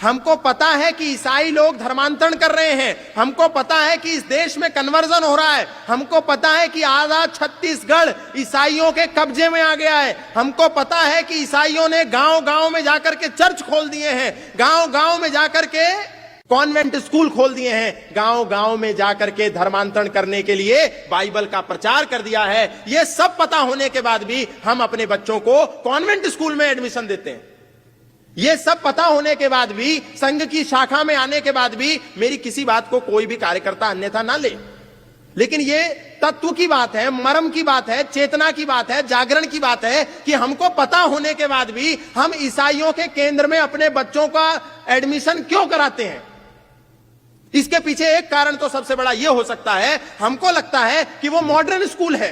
हमको पता है कि ईसाई लोग धर्मांतरण कर रहे हैं, हमको पता है कि इस देश में कन्वर्जन हो रहा है, हमको पता है कि आजाद छत्तीसगढ़ ईसाइयों के कब्जे में आ गया है, हमको पता है कि ईसाइयों ने गांव गांव में जाकर के चर्च खोल दिए हैं, गांव गांव में जाकर के कॉन्वेंट स्कूल खोल दिए हैं, गांव गांव में जाकर के धर्मांतरण करने के लिए बाइबल का प्रचार कर दिया है। यह सब पता होने के बाद भी हम अपने बच्चों को कॉन्वेंट स्कूल में एडमिशन देते हैं। यह सब पता होने के बाद भी, संघ की शाखा में आने के बाद भी मेरी किसी बात को कोई भी कार्यकर्ता अन्यथा ना ले। लेकिन यह तत्व की बात है, मर्म की बात है, चेतना की बात है, जागरण की बात है कि हमको पता होने के बाद भी हम ईसाइयों के केंद्र में अपने बच्चों का एडमिशन क्यों कराते हैं। इसके पीछे एक कारण तो सबसे बड़ा यह हो सकता है, हमको लगता है कि वो मॉडर्न स्कूल है,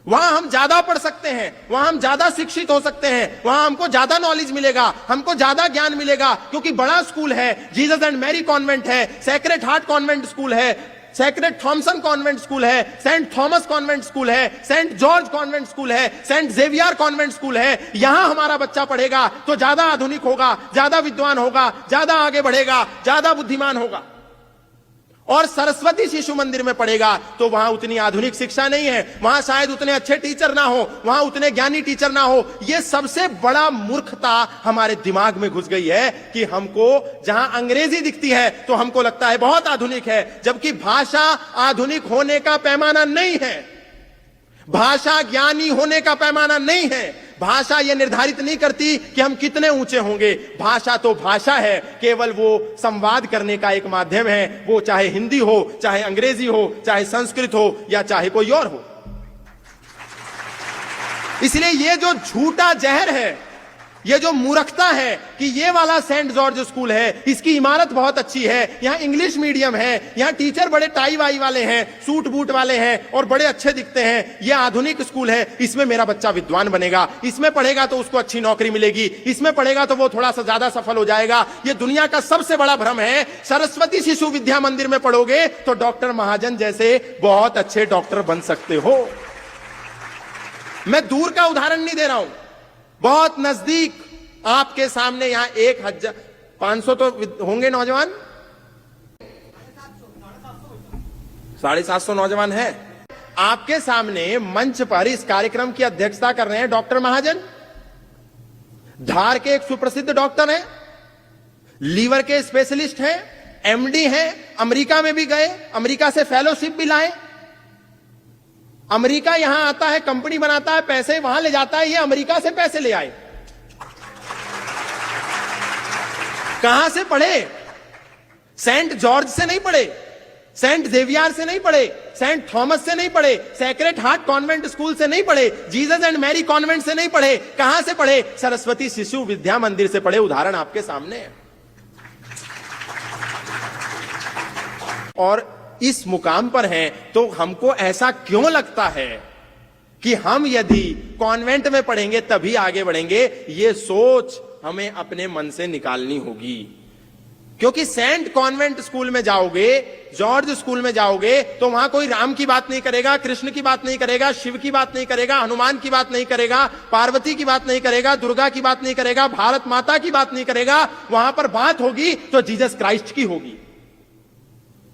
वहां हम ज्यादा पढ़ सकते हैं, वहां हम ज्यादा शिक्षित हो सकते हैं, वहां हमको ज्यादा नॉलेज मिलेगा, हमको ज्यादा ज्ञान मिलेगा, क्योंकि बड़ा स्कूल है, जीसस एंड मैरी कॉन्वेंट है, सेक्रेड हार्ट कॉन्वेंट स्कूल है, सेक्रेड थॉमसन कॉन्वेंट स्कूल है, सेंट थॉमस कॉन्वेंट स्कूल है, सेंट जॉर्ज कॉन्वेंट स्कूल है, सेंट जेवियर कॉन्वेंट स्कूल है। यहां हमारा बच्चा पढ़ेगा तो ज्यादा आधुनिक होगा, ज्यादा विद्वान होगा, ज्यादा आगे बढ़ेगा, ज्यादा बुद्धिमान होगा। और सरस्वती शिशु मंदिर में पढ़ेगा तो वहां उतनी आधुनिक शिक्षा नहीं है, वहां शायद उतने अच्छे टीचर ना हो, वहां उतने ज्ञानी टीचर ना हो। यह सबसे बड़ा मूर्खता हमारे दिमाग में घुस गई है कि हमको जहां अंग्रेजी दिखती है तो हमको लगता है बहुत आधुनिक है, जबकि भाषा आधुनिक होने का पैमाना नहीं है, भाषा ज्ञानी होने का पैमाना नहीं है। भाषा यह निर्धारित नहीं करती कि हम कितने ऊंचे होंगे, भाषा तो भाषा है, केवल वो संवाद करने का एक माध्यम है, वो चाहे हिंदी हो, चाहे अंग्रेजी हो, चाहे संस्कृत हो या चाहे कोई और हो। इसलिए ये जो झूठा जहर है, ये जो मूर्खता है कि ये वाला सेंट जॉर्ज स्कूल है, इसकी इमारत बहुत अच्छी है, यहां इंग्लिश मीडियम है, यहां टीचर बड़े टाई वाई वाले हैं, सूट बूट वाले हैं और बड़े अच्छे दिखते हैं, यह आधुनिक स्कूल है, इसमें मेरा बच्चा विद्वान बनेगा, इसमें पढ़ेगा तो उसको अच्छी नौकरी मिलेगी, इसमें पढ़ेगा तो वो थोड़ा सा ज्यादा सफल हो जाएगा। यह दुनिया का सबसे बड़ा भ्रम है। सरस्वती शिशु विद्या मंदिर में पढ़ोगे तो डॉक्टर महाजन जैसे बहुत अच्छे डॉक्टर बन सकते हो। मैं दूर का उदाहरण नहीं दे रहा हूं, बहुत नजदीक आपके सामने यहां 1500 तो होंगे नौजवान, 750 नौजवान है आपके सामने मंच पर इस कार्यक्रम की अध्यक्षता कर रहे हैं डॉक्टर महाजन। धार के एक सुप्रसिद्ध डॉक्टर हैं, लीवर के स्पेशलिस्ट हैं, एमडी हैं, अमेरिका में भी गए, अमेरिका से फेलोशिप भी लाए। अमेरिका यहां आता है, कंपनी बनाता है, पैसे वहां ले जाता है, ये अमेरिका से पैसे ले आए। कहां से पढ़े? सेंट जॉर्ज से नहीं पढ़े, सेंट जेवियर से नहीं पढ़े, सेंट थॉमस से नहीं पढ़े, सेक्रेड हार्ट कॉन्वेंट स्कूल से नहीं पढ़े, जीसस एंड मैरी कॉन्वेंट से नहीं पढ़े। कहां से पढ़े? सरस्वती शिशु विद्या मंदिर से पढ़े। उदाहरण आपके सामने है। और इस मुकाम पर हैं तो हमको ऐसा क्यों लगता है कि हम यदि कॉन्वेंट में पढ़ेंगे तभी आगे बढ़ेंगे? ये सोच हमें अपने मन से निकालनी होगी, क्योंकि सेंट कॉन्वेंट स्कूल में जाओगे, जॉर्ज स्कूल में जाओगे तो वहां कोई राम की बात नहीं करेगा, कृष्ण की बात नहीं करेगा, शिव की बात नहीं करेगा, हनुमान की बात नहीं करेगा, पार्वती की बात नहीं करेगा, दुर्गा की बात नहीं करेगा, भारत माता की बात नहीं करेगा। वहां पर बात होगी तो जीसस क्राइस्ट की होगी,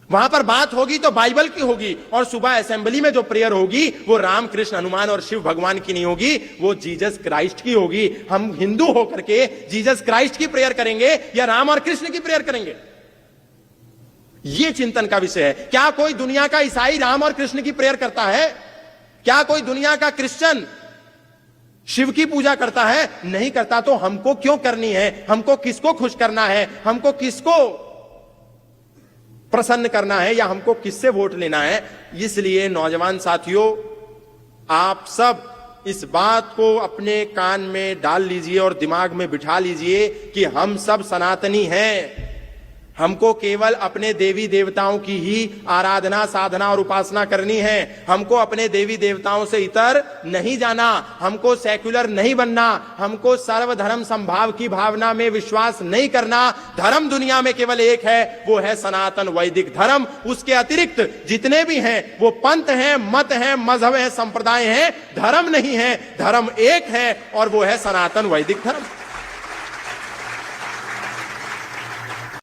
वहां पर बात होगी तो बाइबल की होगी, और सुबह असेंबली में जो प्रेयर होगी वो राम कृष्ण हनुमान और शिव भगवान की नहीं होगी, वो जीसस क्राइस्ट की होगी। हम हिंदू होकर के जीसस क्राइस्ट की प्रेयर करेंगे या राम और कृष्ण की प्रेयर करेंगे? यह चिंतन का विषय है। क्या कोई दुनिया का ईसाई राम और कृष्ण की प्रेयर करता है? क्या कोई दुनिया का क्रिश्चियन शिव की पूजा करता है? नहीं करता। तो हमको क्यों करनी है? हमको किसको खुश करना है? हमको किसको प्रसन्न करना है, या हमको किससे वोट लेना है? इसलिए नौजवान साथियों, आप सब इस बात को अपने कान में डाल लीजिए और दिमाग में बिठा लीजिए कि हम सब सनातनी हैं। हमको केवल अपने देवी देवताओं की ही आराधना, साधना और उपासना करनी है। हमको अपने देवी देवताओं से इतर नहीं जाना, हमको सेक्युलर नहीं बनना, हमको सर्वधर्म संभाव की भावना में विश्वास नहीं करना। धर्म दुनिया में केवल एक है, वो है सनातन वैदिक धर्म। उसके अतिरिक्त जितने भी हैं वो पंथ हैं, मत हैं, मजहब हैं, संप्रदाय हैं, धर्म नहीं है। धर्म एक है और वो है सनातन वैदिक धर्म।